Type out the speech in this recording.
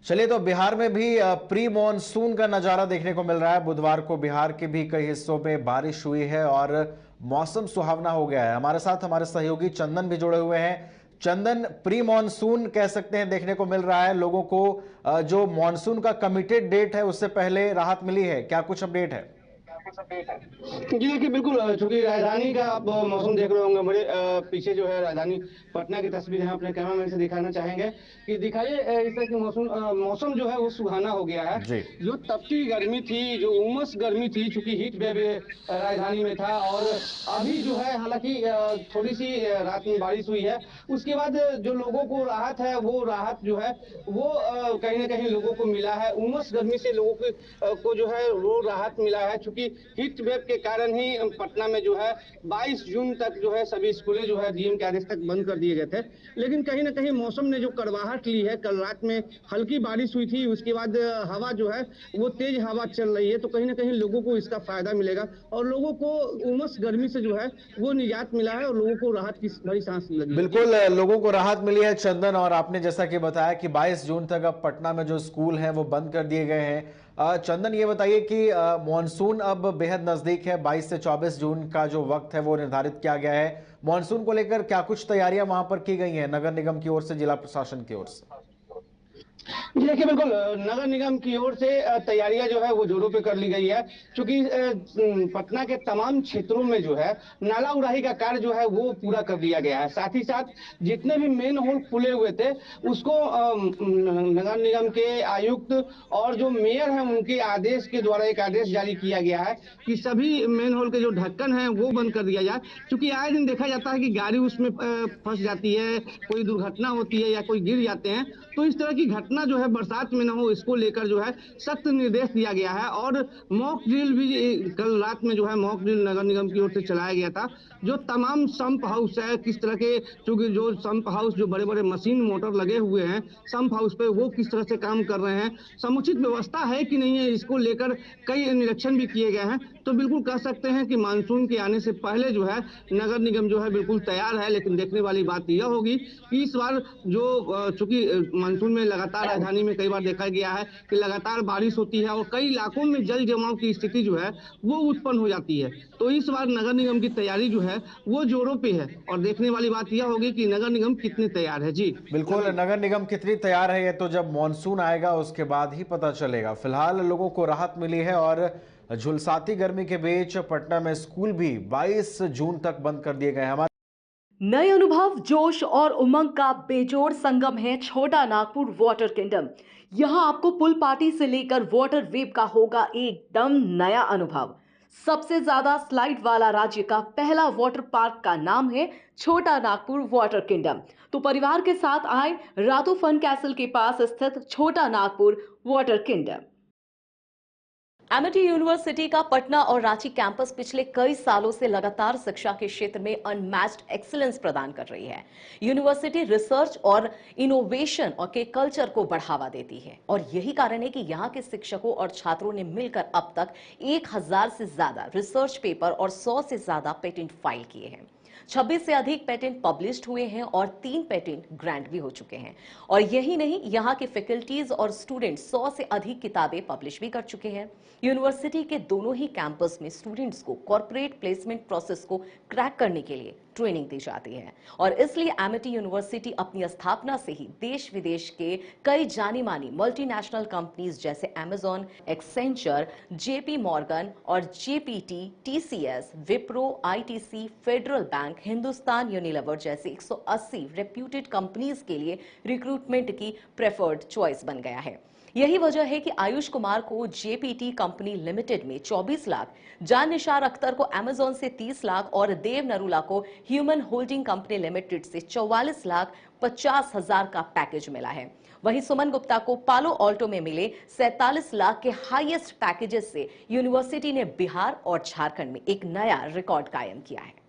चलिए, तो बिहार में भी प्री मॉनसून का नजारा देखने को मिल रहा है। बुधवार को बिहार के भी कई हिस्सों में बारिश हुई है और मौसम सुहावना हो गया है। हमारे साथ हमारे सहयोगी चंदन भी जुड़े हुए हैं। चंदन, प्री मॉनसून कह सकते हैं देखने को मिल रहा है लोगों को। जो मॉनसून का कमिटेड डेट है उससे पहले राहत मिली है, क्या कुछ अपडेट है? जी देखिए, बिल्कुल चूंकि राजधानी का आप मौसम देख रहे होंगे मेरे पीछे जो है राजधानी पटना की तस्वीर है। अपने कैमरामैन से दिखाना चाहेंगे कि दिखाइए इस तरह की मौसम जो है वो सुहाना हो गया है। जी। जो तपती गर्मी थी, जो उमस गर्मी थी, चूंकि हीट वेव राजधानी में था। और अभी जो है हालांकि थोड़ी सी रात में बारिश हुई है। उसके बाद जो लोगों को राहत है, वो राहत जो है वो कहीं ना कहीं लोगों को मिला है। उमस गर्मी से लोगों को जो है वो राहत मिला है। चूंकि हीट वेव के कारण ही पटना में जो है 22 जून तक जो है सभी स्कूलें जो है डीएम के आदेश तक बंद कर दिए गए थे। लेकिन कहीं ना कहीं मौसम ने जो कड़वाहट ली है, कल रात में हल्की बारिश हुई थी, उसके बाद हवा जो है वो तेज हवा चल रही है। तो कहीं ना कहीं लोगों को इसका फायदा मिलेगा और लोगों को उमस गर्मी से जो है वो निजात मिला है और लोगों को राहत की भरी सांस लगी है। जी बिल्कुल, लोगों को राहत मिली है चंदन। और आपने जैसा कि बताया कि 22 जून तक अब पटना में जो स्कूल हैं वो बंद कर दिए गए हैं। चंदन, ये बताइए कि मॉनसून अब बेहद नजदीक है। 22 से 24 जून का जो वक्त है वो निर्धारित किया गया है। मॉनसून को लेकर क्या कुछ तैयारियां वहां पर की गई हैं नगर निगम की ओर से, जिला प्रशासन की ओर से? जी देखिए, बिल्कुल नगर निगम की ओर से तैयारियां जो है वो जोरों पे कर ली गई है। क्योंकि पटना के तमाम क्षेत्रों में जो है नाला उड़ाही का कार्य जो है वो पूरा कर दिया गया है। साथ ही साथ जितने भी मेन होल खुले हुए थे उसको नगर निगम के आयुक्त और जो मेयर हैं उनके आदेश के द्वारा एक आदेश जारी किया गया है कि सभी मेन होल के जो ढक्कन है वो बंद कर दिया जाए। क्योंकि आए दिन देखा जाता है कि गाड़ी उसमें फंस जाती है, कोई दुर्घटना होती है या कोई गिर जाते हैं। तो इस तरह की घटना जो है बरसात में ना हो, इसको लेकर जो है सख्त निर्देश दिया गया है। और मॉक ड्रिल भी कल रात में जो है मॉक ड्रिल नगर निगम की ओर से चलाया गया था। जो तमाम संप हाउस है, किस तरह के, चूंकि जो संप हाउस जो बड़े बड़े मशीन मोटर लगे हुए हैं संप हाउस पे, वो किस तरह से काम कर रहे हैं, समुचित व्यवस्था है कि नहीं है, इसको लेकर कई निरीक्षण भी किए गए हैं। तो बिल्कुल कह सकते हैं कि मानसून के आने से पहले जो है नगर निगम जो है बिल्कुल तैयार है। लेकिन देखने वाली बात यह होगी कि इस बार जो चूंकि मानसून में लगातार राजधानी में कई बार देखा गया है कि लगातार बारिश होती है और कई इलाकों में जल जमाव की स्थिति जो है वो उत्पन्न हो जाती है। तो इस बार नगर निगम की तैयारी जो है वो जोरों पे है और देखने वाली बात यह होगी कि नगर निगम कितनी तैयार है। जी बिल्कुल, नवीन। नगर निगम कितनी तैयार है ये तो जब मॉनसून आएगा उसके बाद ही पता चलेगा। फिलहाल लोगों को राहत मिली है और झुलसाती गर्मी के बीच पटना में स्कूल भी 22 जून तक बंद कर दिए गए हैं। नए अनुभव, जोश और उमंग का बेजोड़ संगम है छोटा नागपुर वाटर किंगडम। यहां आपको पुल पार्टी से लेकर वाटर वेव का होगा एकदम नया अनुभव। सबसे ज्यादा स्लाइड वाला राज्य का पहला वाटर पार्क का नाम है छोटा नागपुर वाटर किंगडम। तो परिवार के साथ आए रातू फन कैसल के पास स्थित छोटा Nagpur water kingdom. Amity university का पटना और रांची कैंपस पिछले कई सालों से लगातार शिक्षा के क्षेत्र में अनमैच्ड एक्सीलेंस प्रदान कर रही है। यूनिवर्सिटी रिसर्च और इनोवेशन और के कल्चर को बढ़ावा देती है और यही कारण है कि यहाँ के शिक्षकों और छात्रों ने मिलकर अब तक 1000 से ज्यादा रिसर्च पेपर और 100 से ज्यादा पेटेंट फाइल किए हैं। 26 से अधिक पेटेंट पब्लिश्ड हुए हैं और 3 पेटेंट ग्रांट भी हो चुके हैं। और यही नहीं, यहाँ के फैकल्टीज और स्टूडेंट 100 से अधिक किताबें पब्लिश भी कर चुके हैं। यूनिवर्सिटी के दोनों ही कैंपस में स्टूडेंट्स को कॉर्पोरेट प्लेसमेंट प्रोसेस को क्रैक करने के लिए ट्रेनिंग दी जाती है और इसलिए एमिटी यूनिवर्सिटी अपनी स्थापना से ही देश विदेश के कई जानी मानी मल्टीनेशनल कंपनीज जैसे अमेजॉन, एक्सेंचर, जेपी मॉर्गन और GPT, TCS, Wipro, ITC, federal bank, Hindustan Unilever जैसे 180 रेप्यूटेड कंपनीज के लिए रिक्रूटमेंट की प्रेफर्ड चॉइस बन गया है। यही वजह है कि आयुष कुमार को जेपीटी कंपनी लिमिटेड में 24 लाख, जान निशार अख्तर को अमेजॉन से 30 लाख और देव नरूला को ह्यूमन होल्डिंग कंपनी लिमिटेड से 44 लाख 50 हजार का पैकेज मिला है। वहीं सुमन गुप्ता को पालो ऑल्टो में मिले 47 लाख के हाईएस्ट पैकेजेस से यूनिवर्सिटी ने बिहार और झारखंड में एक नया रिकॉर्ड कायम किया है।